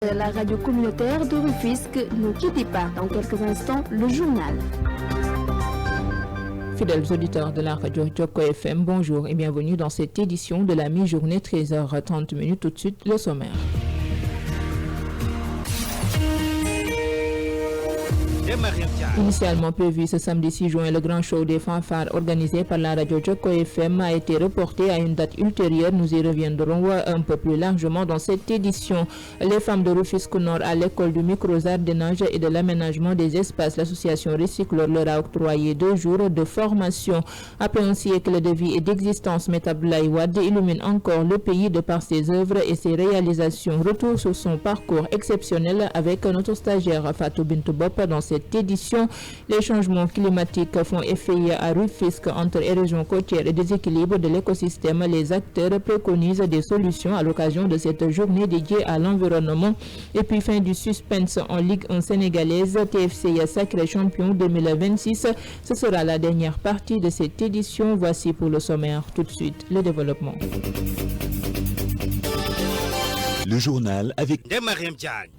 La radio communautaire de Rufisque, ne quittez pas. Dans quelques instants, le journal. Fidèles auditeurs de la radio Joko FM, bonjour et bienvenue dans cette édition de la mi-journée 13h30. Tout de suite, le sommaire. Initialement prévu ce samedi 6 juin, le grand show des fanfares organisé par la radio Joko FM a été reporté à une date ultérieure. Nous y reviendrons un peu plus largement dans cette édition. Les femmes de Rufisque Nord à l'école du micro-jardinage et de l'aménagement des espaces, l'association Recycleur leur a octroyé 2 jours de formation. Après un siècle de vie et d'existence, Maître Abdoulaye Wade illumine encore le pays de par ses œuvres et ses réalisations. Retour sur son parcours exceptionnel avec notre stagiaire Fatou Bintou Bop dans cette édition. Les changements climatiques font effet à Rufisque entre érosion côtière et déséquilibre de l'écosystème. Les acteurs préconisent des solutions à l'occasion de cette journée dédiée à l'environnement. Et puis fin du suspense en Ligue 1 sénégalaise, TFC sacré champion 2026. Ce sera la dernière partie de cette édition. Voici pour le sommaire tout de suite le développement. Le journal avec Mariam Diagne.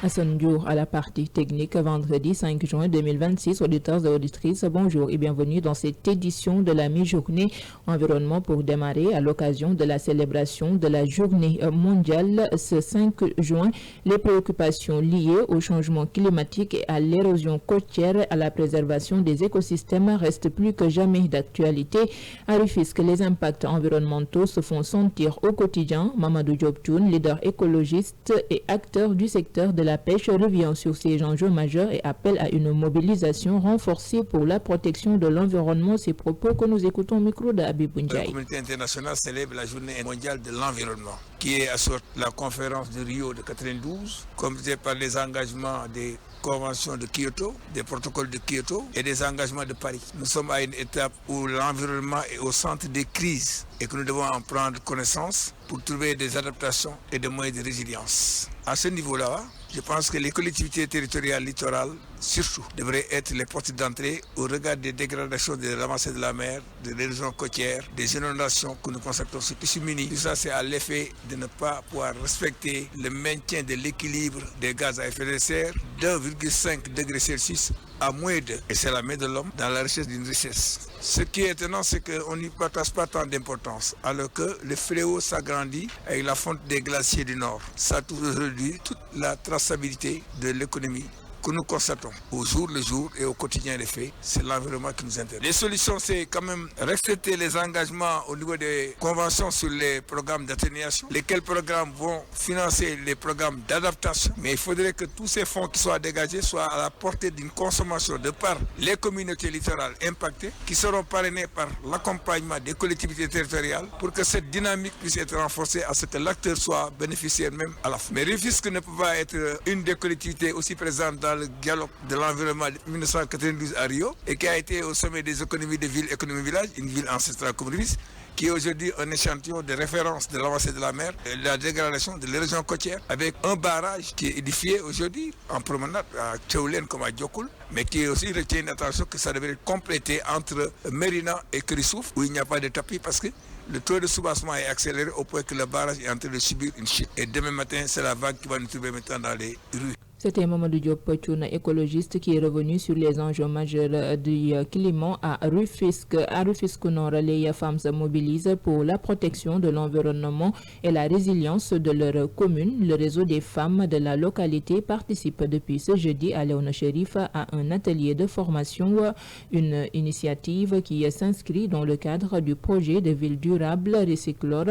Hassan Diour à la partie technique, vendredi 5 juin 2026. Auditeurs et auditrices, bonjour et bienvenue dans cette édition de la mi-journée environnement pour démarrer à l'occasion de la célébration de la journée mondiale ce 5 juin. Les préoccupations liées au changement climatique et à l'érosion côtière, à la préservation des écosystèmes restent plus que jamais d'actualité. À Rufisque, les impacts environnementaux se font sentir au quotidien. Mamadou Diop Thioune, leader écologiste et acteur du secteur de la pêche, revient sur ces enjeux majeurs et appelle à une mobilisation renforcée pour la protection de l'environnement. Ces propos que nous écoutons au micro d'Habib Ndiaye. La communauté internationale célèbre la journée mondiale de l'environnement, qui est assortie de la conférence de Rio de 92, complétée par les engagements des conventions de Kyoto, des protocoles de Kyoto et des engagements de Paris. Nous sommes à une étape où l'environnement est au centre des crises et que nous devons en prendre connaissance pour trouver des adaptations et des moyens de résilience. À ce niveau-là, je pense que les collectivités territoriales littorales, surtout, devraient être les portes d'entrée au regard des dégradations de l'avancée de la mer, de l'érosion côtière, des inondations que nous constatons sur Piscimini. Tout ça, c'est à l'effet de ne pas pouvoir respecter le maintien de l'équilibre des gaz à effet de serre d'1,5 degré Celsius à moins de. Et c'est la main de l'homme dans la recherche d'une richesse. Ce qui est étonnant, c'est qu'on n'y partage pas tant d'importance, alors que le fléau s'agrandit avec la fonte des glaciers du Nord. Ça touche aujourd'hui toute la traçabilité de l'économie que nous constatons au jour le jour et au quotidien des faits. C'est l'environnement qui nous intéresse. Les solutions, c'est quand même respecter les engagements au niveau des conventions sur les programmes d'atténuation, lesquels programmes vont financer les programmes d'adaptation. Mais il faudrait que tous ces fonds qui soient dégagés soient à la portée d'une consommation de par les communautés littorales impactées, qui seront parrainées par l'accompagnement des collectivités territoriales pour que cette dynamique puisse être renforcée à ce que l'acteur soit bénéficiaire même à la fin. Mais Rufisque ne peut pas être une des collectivités aussi présentes dans le dialogue de l'environnement de 1992 à Rio et qui a été au sommet des économies de ville, économie village, une ville ancestrale comme Rufisque, qui est aujourd'hui un échantillon de référence de l'avancée de la mer et de la dégradation de l'érosion côtière, avec un barrage qui est édifié aujourd'hui en promenade à Tchoulen comme à Djokoul, mais qui aussi retient une attention que ça devrait être complété entre Mérina et Krisouf, où il n'y a pas de tapis parce que le taux de soubassement est accéléré au point que le barrage est en train de subir une chute. Et demain matin, c'est la vague qui va nous trouver maintenant dans les rues. C'était Mamadou Diop Thioune, écologiste, qui est revenu sur les enjeux majeurs du climat à Rufisque. À Rufisque Nord, les femmes se mobilisent pour la protection de l'environnement et la résilience de leur commune. Le réseau des femmes de la localité participe depuis ce jeudi à Léona Chérif à un atelier de formation, une initiative qui s'inscrit dans le cadre du projet de ville durable Recycleur.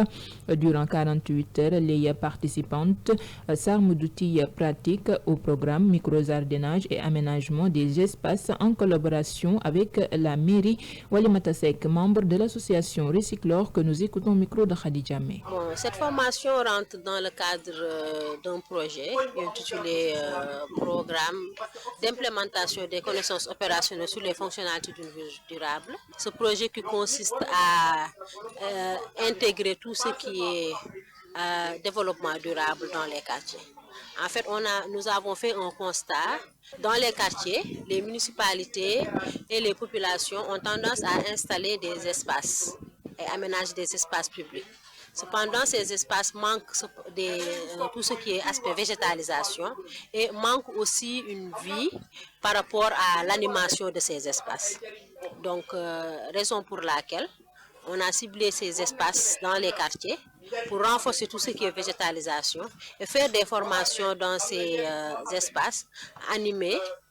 Durant 48 heures, les participantes s'arment d'outils pratiques au programme micro-jardinage et aménagement des espaces en collaboration avec la mairie. Walimata Seck, membre de l'association Recycleur, que nous écoutons au micro de Khadija May. Cette formation rentre dans le cadre d'un projet intitulé Programme d'implémentation des connaissances opérationnelles sur les fonctionnalités d'une ville durable. Ce projet qui consiste à intégrer tout ce qui est développement durable dans les quartiers. En fait, nous avons fait un constat. Dans les quartiers, les municipalités et les populations ont tendance à installer des espaces et aménager des espaces publics. Cependant, ces espaces manquent tout ce qui est aspect végétalisation et manque aussi une vie par rapport à l'animation de ces espaces. Donc, raison pour laquelle on a ciblé ces espaces dans les quartiers pour renforcer tout ce qui est végétalisation et faire des formations dans ces espaces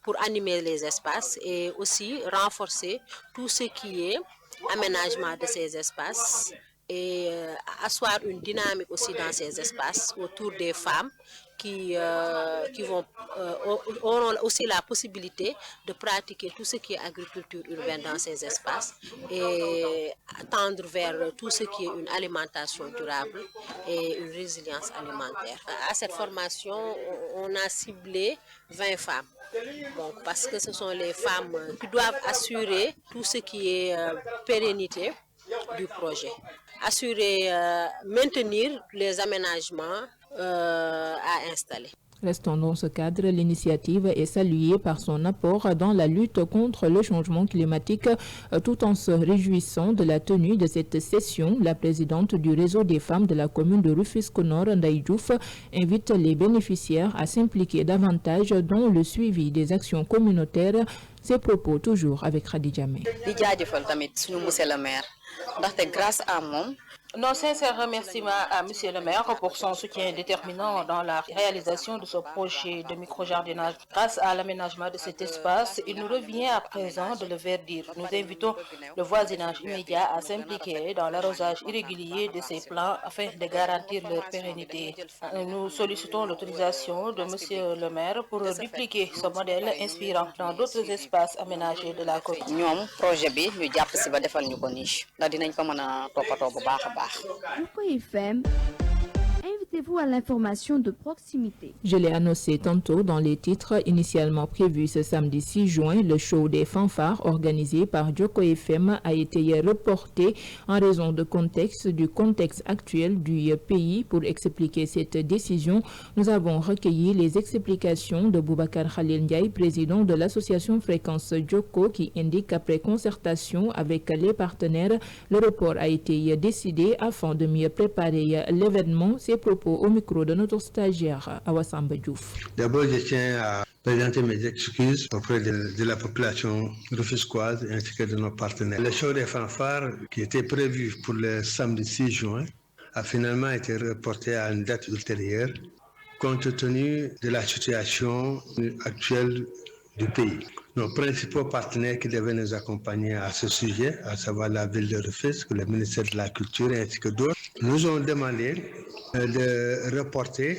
pour animer les espaces et aussi renforcer tout ce qui est aménagement de ces espaces et asseoir une dynamique aussi dans ces espaces autour des femmes qui auront aussi la possibilité de pratiquer tout ce qui est agriculture urbaine dans ces espaces et tendre vers tout ce qui est une alimentation durable et une résilience alimentaire. À cette formation, on a ciblé 20 femmes. Donc, parce que ce sont les femmes qui doivent assurer tout ce qui est pérennité du projet. Maintenir les aménagements à installer. Restons dans ce cadre, l'initiative est saluée par son apport dans la lutte contre le changement climatique. Tout en se réjouissant de la tenue de cette session, la présidente du réseau des femmes de la commune de Rufisque-Nord, Ndaye Diouf, invite les bénéficiaires à s'impliquer davantage dans le suivi des actions communautaires. Ses propos toujours avec Khadija May. Grâce à mon nos sincères remerciements à Monsieur le maire pour son soutien déterminant dans la réalisation de ce projet de micro-jardinage. Grâce à l'aménagement de cet espace, il nous revient à présent de le verdir. Nous invitons le voisinage immédiat à s'impliquer dans l'arrosage irrégulier de ces plants afin de garantir leur pérennité. Nous sollicitons l'autorisation de Monsieur le maire pour dupliquer ce modèle inspirant dans d'autres espaces aménagés de la commune. FM, invitez-vous à l'information de proximité. Je l'ai annoncé tantôt dans les titres initialement prévus ce samedi 6 juin. Le show des fanfares organisé par Joko FM a été reporté en raison du contexte actuel du pays. Pour expliquer cette décision, nous avons recueilli les explications de Boubacar Khalil Ndiaye, président de l'association Fréquence Joko, qui indique qu'après concertation avec les partenaires, le report a été décidé afin de mieux préparer l'événement. Ses propos au micro de notre stagiaire Awasamba Diouf. D'abord, je tiens à présenter mes excuses auprès de la population rufisquoise ainsi que de nos partenaires. Le show des fanfares qui était prévu pour le samedi 6 juin a finalement été reporté à une date ultérieure compte tenu de la situation actuelle du pays. Nos principaux partenaires qui devaient nous accompagner à ce sujet, à savoir la ville de Rufisque, le ministère de la Culture ainsi que d'autres, nous ont demandé de reporter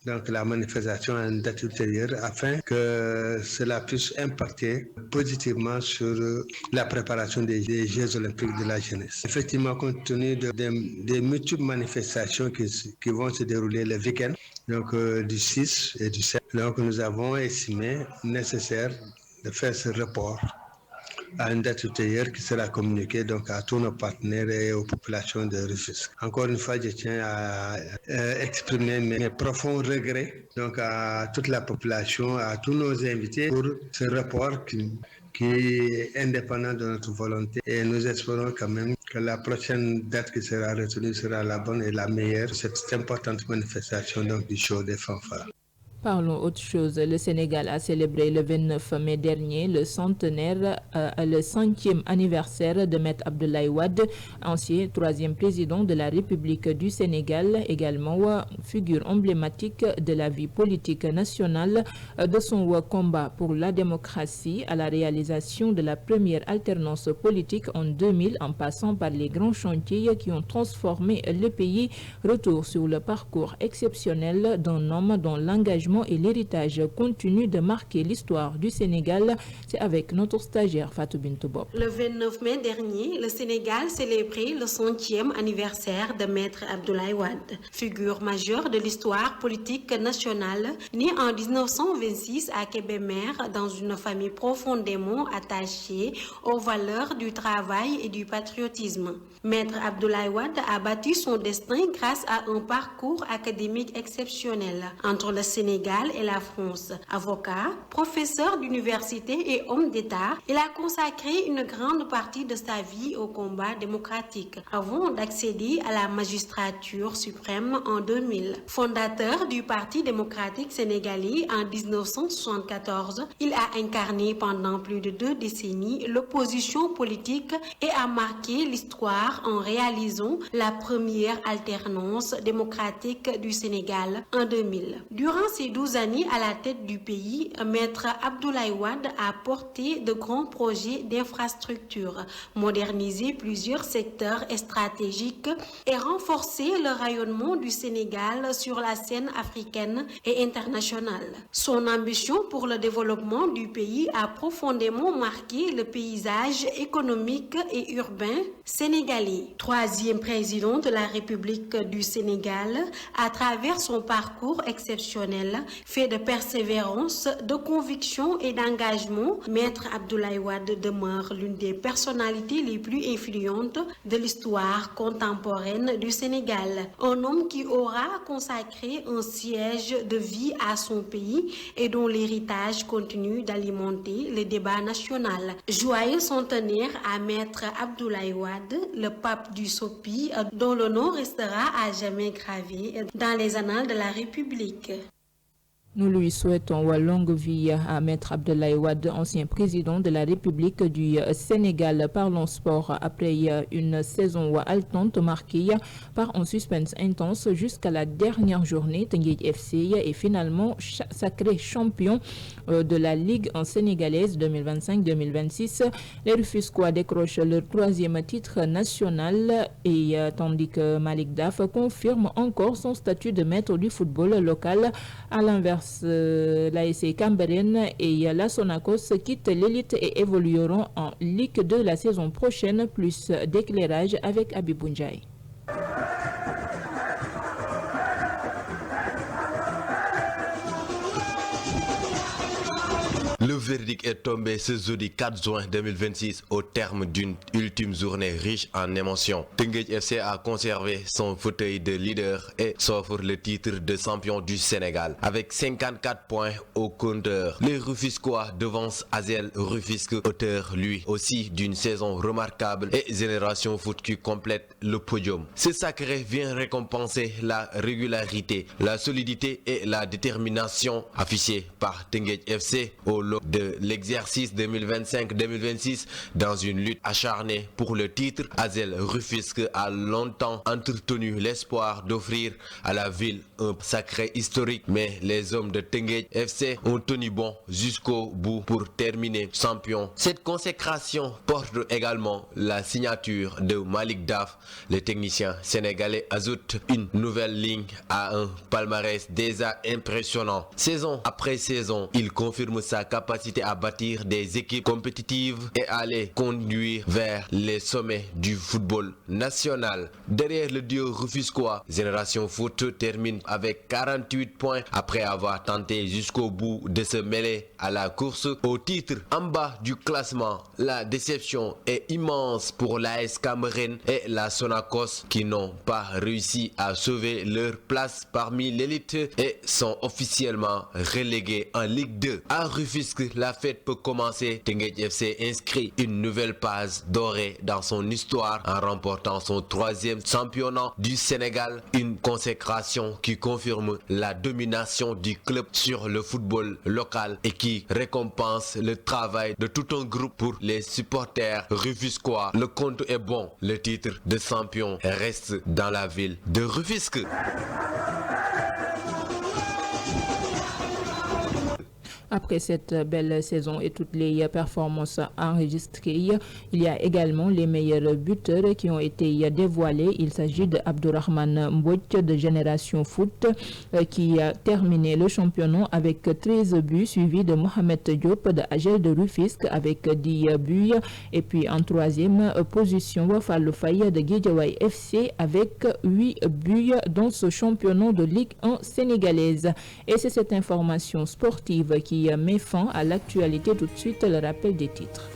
donc la manifestation à une date ultérieure afin que cela puisse impacter positivement sur la préparation des Jeux olympiques de la jeunesse. Effectivement, compte tenu des multiples manifestations qui vont se dérouler le week-end, donc du 6 et du 7, donc nous avons estimé nécessaire de faire ce report à une date ultérieure qui sera communiquée donc à tous nos partenaires et aux populations de Rufisque. Encore une fois, je tiens à exprimer mes profonds regrets donc à toute la population, à tous nos invités pour ce report qui est indépendant de notre volonté. Et nous espérons quand même que la prochaine date qui sera retenue sera la bonne et la meilleure, cette importante manifestation donc du show des fanfares. Parlons autre chose. Le Sénégal a célébré le 29 mai dernier le 100e anniversaire de Maître Abdoulaye Wade, ancien 3e président de la République du Sénégal, également figure emblématique de la vie politique nationale, de son combat pour la démocratie à la réalisation de la première alternance politique en 2000, en passant par les grands chantiers qui ont transformé le pays. Retour sur le parcours exceptionnel d'un homme dont l'engagement et l'héritage continuent de marquer l'histoire du Sénégal. C'est avec notre stagiaire Fatou Bintou Bob. Le 29 mai dernier, le Sénégal célébrait le 100e anniversaire de Maître Abdoulaye Wade, figure majeure de l'histoire politique nationale, né en 1926 à Kébémer dans une famille profondément attachée aux valeurs du travail et du patriotisme. Maître Abdoulaye Wade a bâti son destin grâce à un parcours académique exceptionnel. Entre le Sénégal Sénégal et la France. Avocat, professeur d'université et homme d'État, il a consacré une grande partie de sa vie au combat démocratique avant d'accéder à la magistrature suprême en 2000. Fondateur du Parti démocratique sénégalais en 1974, il a incarné pendant plus de 2 décennies l'opposition politique et a marqué l'histoire en réalisant la première alternance démocratique du Sénégal en 2000. Durant ces 12 années à la tête du pays, Maître Abdoulaye Wade a porté de grands projets d'infrastructures, modernisé plusieurs secteurs stratégiques et renforcé le rayonnement du Sénégal sur la scène africaine et internationale. Son ambition pour le développement du pays a profondément marqué le paysage économique et urbain sénégalais. 3e président de la République du Sénégal, à travers son parcours exceptionnel, fait de persévérance, de conviction et d'engagement, Maître Abdoulaye Wade demeure l'une des personnalités les plus influentes de l'histoire contemporaine du Sénégal. Un homme qui aura consacré un siège de vie à son pays et dont l'héritage continue d'alimenter le débat national. Joyeux centenaire à Maître Abdoulaye Wade, le pape du Sopi, dont le nom restera à jamais gravé dans les annales de la République. Nous lui souhaitons longue vie à Maître Abdoulaye Wade, ancien président de la République du Sénégal. Parlons sport. Après une saison haletante marquée par un suspense intense jusqu'à la dernière journée, Teungueth FC est finalement sacré champion de la Ligue sénégalaise 2025-2026. Les Rufisquois décrochent leur 3e titre national et tandis que Malick Daf confirme encore son statut de maître du football local. À l'inverse, l'ASC Cambérène et la Sonacos quittent l'élite et évolueront en Ligue 2 la saison prochaine. Plus d'éclairage avec Abibou Ndiaye. Le verdict est tombé ce jeudi 4 juin 2026 au terme d'une ultime journée riche en émotions. Teungueth FC a conservé son fauteuil de leader et s'offre le titre de champion du Sénégal. Avec 54 points au compteur, les Rufisquois devancent Asel Rufisque, auteur lui aussi d'une saison remarquable, et Génération Foot qui complète le podium. Ce sacré vient récompenser la régularité, la solidité et la détermination affichées par Teungueth FC au lot de l'exercice 2025-2026 dans une lutte acharnée pour le titre. Asel Rufisque a longtemps entretenu l'espoir d'offrir à la ville un sacré historique, mais les hommes de Teungueth FC ont tenu bon jusqu'au bout pour terminer champion. Cette consécration porte également la signature de Malick Daf. Le technicien sénégalais ajoute une nouvelle ligne à un palmarès déjà impressionnant. Saison après saison, il confirme sa capacité à bâtir des équipes compétitives et à les conduire vers les sommets du football national. Derrière le duo rufisquois, Génération Foot termine avec 48 points après avoir tenté jusqu'au bout de se mêler à la course au titre. En bas du classement, la déception est immense pour l'AS Cambérène et la Sonacos qui n'ont pas réussi à sauver leur place parmi l'élite et sont officiellement relégués en Ligue 2. À Rufisque, la fête peut commencer. Teungueth FC inscrit une nouvelle page dorée dans son histoire en remportant son 3e championnat du Sénégal, une consécration qui confirme la domination du club sur le football local et qui récompense le travail de tout un groupe. Pour les supporters rufisquois, le compte est bon. Le titre de champion reste dans la ville de Rufisque. Après cette belle saison et toutes les performances enregistrées, il y a également les meilleurs buteurs qui ont été dévoilés. Il s'agit d'Abdourahmane Mbodj de Génération Foot qui a terminé le championnat avec 13 buts, suivi de Mohamed Diop de AGEL de Rufisque avec 10 buts. Et puis en 3e position, Fallou Faye de Guédiawaye FC avec 8 buts dans ce championnat de Ligue 1 sénégalaise. Et c'est cette information sportive qui met fin à l'actualité. Tout de suite, le rappel des titres.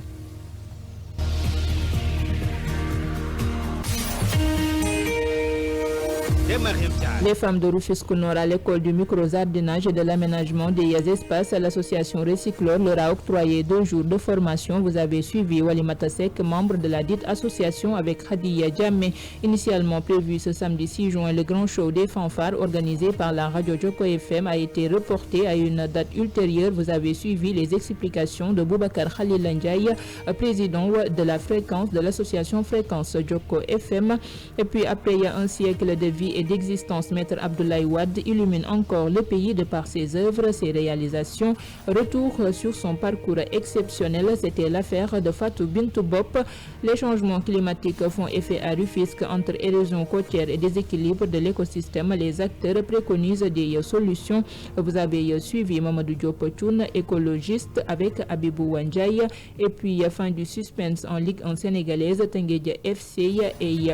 Les femmes de Rufisque Nord à l'école du micro-jardinage et de l'aménagement des espaces, l'association Recycleur leur a octroyé 2 jours de formation. Vous avez suivi Walimata Sek, membre de la dite association, avec Khadiya Djamé. Initialement prévu ce samedi 6 juin, le grand show des fanfares organisé par la radio Joko FM a été reporté à une date ultérieure. Vous avez suivi les explications de Boubacar Khalil Ndiaye, président de la fréquence de l'association Fréquence Joko FM. Et puis après un siècle de vie et d'existence, Maître Abdoulaye Wade illumine encore le pays de par ses œuvres, ses réalisations. Retour sur son parcours exceptionnel, c'était l'affaire de Fatou Bintou Bop. Les changements climatiques font effet à Rufisque. Entre érosion côtière et déséquilibre de l'écosystème, les acteurs préconisent des solutions. Vous avez suivi Mamadou Diop Thioune, écologiste, avec Abibou Wanjaye. Et puis fin du suspense en Ligue 1 sénégalaise, Tenguedja FC et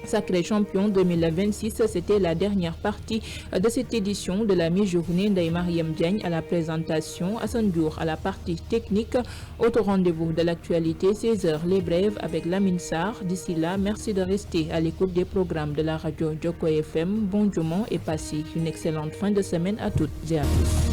sacré champion 2026, c'était la dernière partie de cette édition de la mi-journée. Ndeye Mariam Diagne à la présentation, Hassan Diour à la partie technique. Autre rendez-vous de l'actualité, 16h, les brèves avec Lamine Sarr. D'ici là, merci de rester à l'écoute des programmes de la radio Joko FM. Bon dimanche et passez une excellente fin de semaine à toutes et à tous.